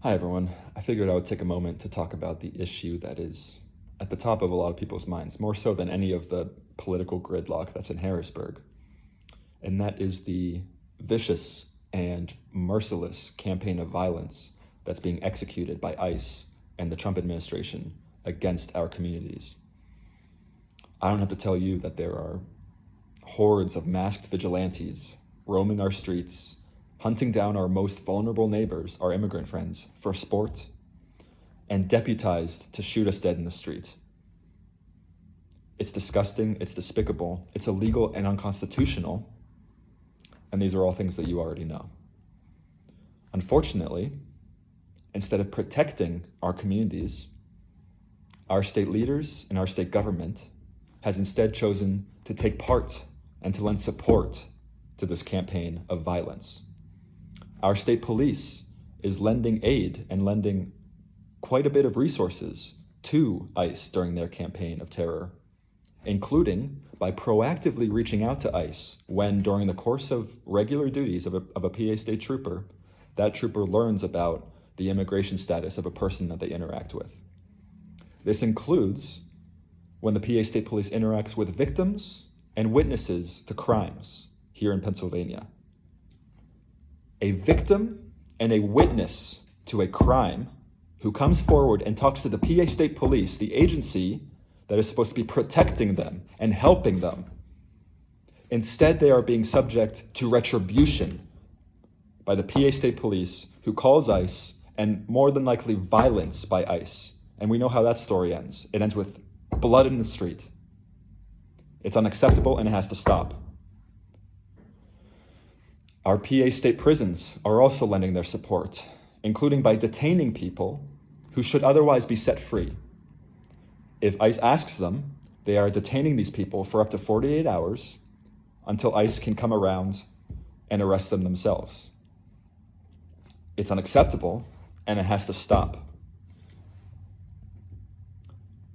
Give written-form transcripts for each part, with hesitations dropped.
Hi, everyone. I figured I would take a moment to talk about the issue that is at the top of a lot of people's minds, more so than any of the political gridlock that's in Harrisburg. And that is the vicious and merciless campaign of violence that's being executed by ICE and the Trump administration against our communities. I don't have to tell you that there are hordes of masked vigilantes roaming our streets, hunting down our most vulnerable neighbors, our immigrant friends, for sport, and deputized to shoot us dead in the street. It's disgusting, it's despicable, it's illegal and unconstitutional, and these are all things that you already know. Unfortunately, instead of protecting our communities, our state leaders and our state government has instead chosen to take part and to lend support to this campaign of violence. Our state police is lending aid and lending quite a bit of resources to ICE during their campaign of terror, including by proactively reaching out to ICE when, during the course of regular duties of a PA state trooper, that trooper learns about the immigration status of a person that they interact with. This includes when the PA State Police interacts with victims and witnesses to crimes here in Pennsylvania. A victim and a witness to a crime who comes forward and talks to the PA State Police, the agency that is supposed to be protecting them and helping them. Instead, they are being subject to retribution by the PA State Police, who calls ICE, and more than likely violence by ICE. And we know how that story ends. It ends with blood in the street. It's unacceptable and it has to stop. Our PA state prisons are also lending their support, including by detaining people who should otherwise be set free. If ICE asks them, they are detaining these people for up to 48 hours until ICE can come around and arrest them themselves. It's unacceptable and it has to stop.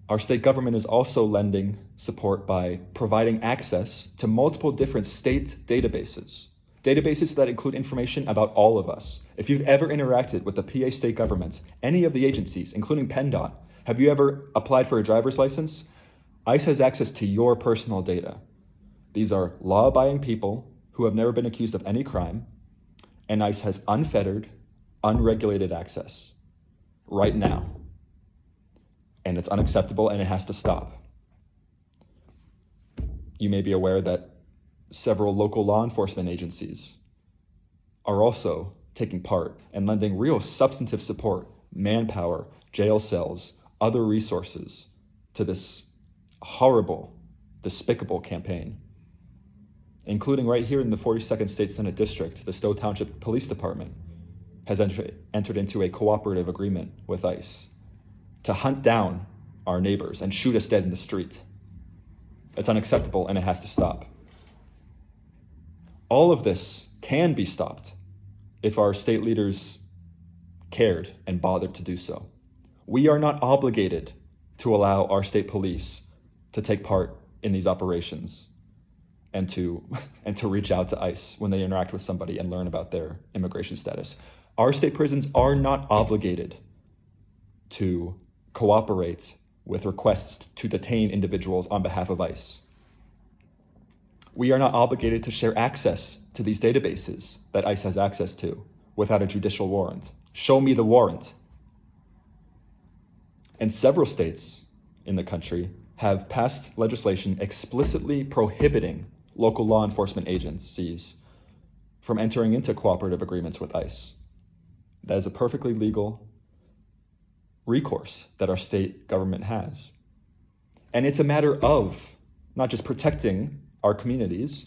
Our state government is also lending support by providing access to multiple different state databases that include information about all of us. If you've ever interacted with the PA state government, any of the agencies, including PennDOT, have you ever applied for a driver's license? ICE has access to your personal data. These are law-abiding people who have never been accused of any crime, and ICE has unfettered, unregulated access right now. And it's unacceptable and it has to stop. You may be aware that several local law enforcement agencies are also taking part and lending real substantive support, manpower, jail cells, other resources to this horrible, despicable campaign, including right here in the 42nd State Senate District. The Stowe Township Police Department has entered into a cooperative agreement with ICE to hunt down our neighbors and shoot us dead in the street. It's unacceptable and it has to stop. All of this can be stopped if our state leaders cared and bothered to do so. We are not obligated to allow our state police to take part in these operations and to reach out to ICE when they interact with somebody and learn about their immigration status. Our state prisons are not obligated to cooperate with requests to detain individuals on behalf of ICE. We are not obligated to share access to these databases that ICE has access to without a judicial warrant. Show me the warrant. And several states in the country have passed legislation explicitly prohibiting local law enforcement agencies from entering into cooperative agreements with ICE. That is a perfectly legal recourse that our state government has. And it's a matter of not just protecting our communities,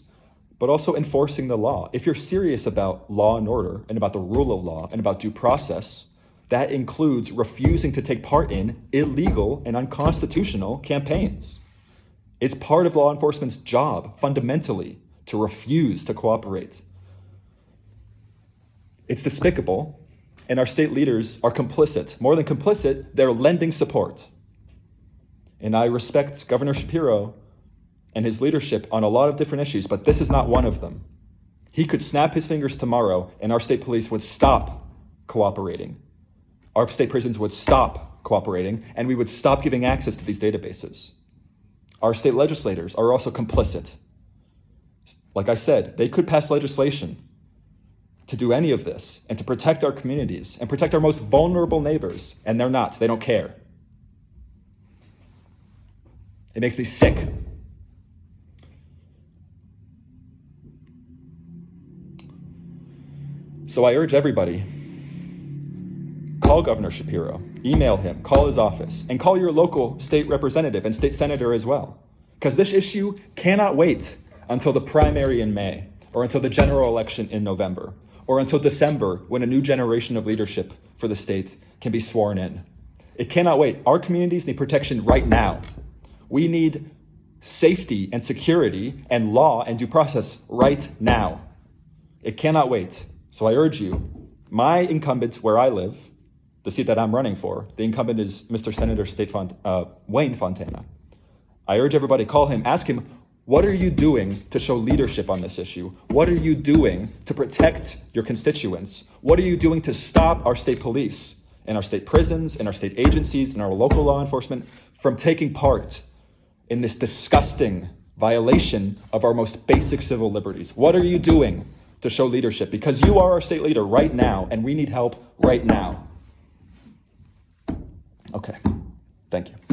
but also enforcing the law. If you're serious about law and order and about the rule of law and about due process, that includes refusing to take part in illegal and unconstitutional campaigns. It's part of law enforcement's job, fundamentally, to refuse to cooperate. It's despicable, and our state leaders are complicit. More than complicit, they're lending support. And I respect Governor Shapiro and his leadership on a lot of different issues, but this is not one of them. He could snap his fingers tomorrow and our state police would stop cooperating. our state prisons would stop cooperating and we would stop giving access to these databases. Our state legislators are also complicit. Like I said, they could pass legislation to do any of this and to protect our communities and protect our most vulnerable neighbors, and they're not. They don't care. It makes me sick. So I urge everybody, call Governor Shapiro, email him, call his office, and call your local state representative and state senator as well. Because this issue cannot wait until the primary in May, or until the general election in November, or until December when a new generation of leadership for the state can be sworn in. It cannot wait. Our communities need protection right now. We need safety and security and law and due process right now. It cannot wait. So I urge you, my incumbent where I live, the seat that I'm running for, the incumbent is Mr. Senator Wayne Fontana. I urge everybody, call him, ask him, what are you doing to show leadership on this issue? What are you doing to protect your constituents? What are you doing to stop our state police and our state prisons and our state agencies and our local law enforcement from taking part in this disgusting violation of our most basic civil liberties? What are you doing to show leadership? Because you are our state leader right now, and we need help right now. Okay, thank you.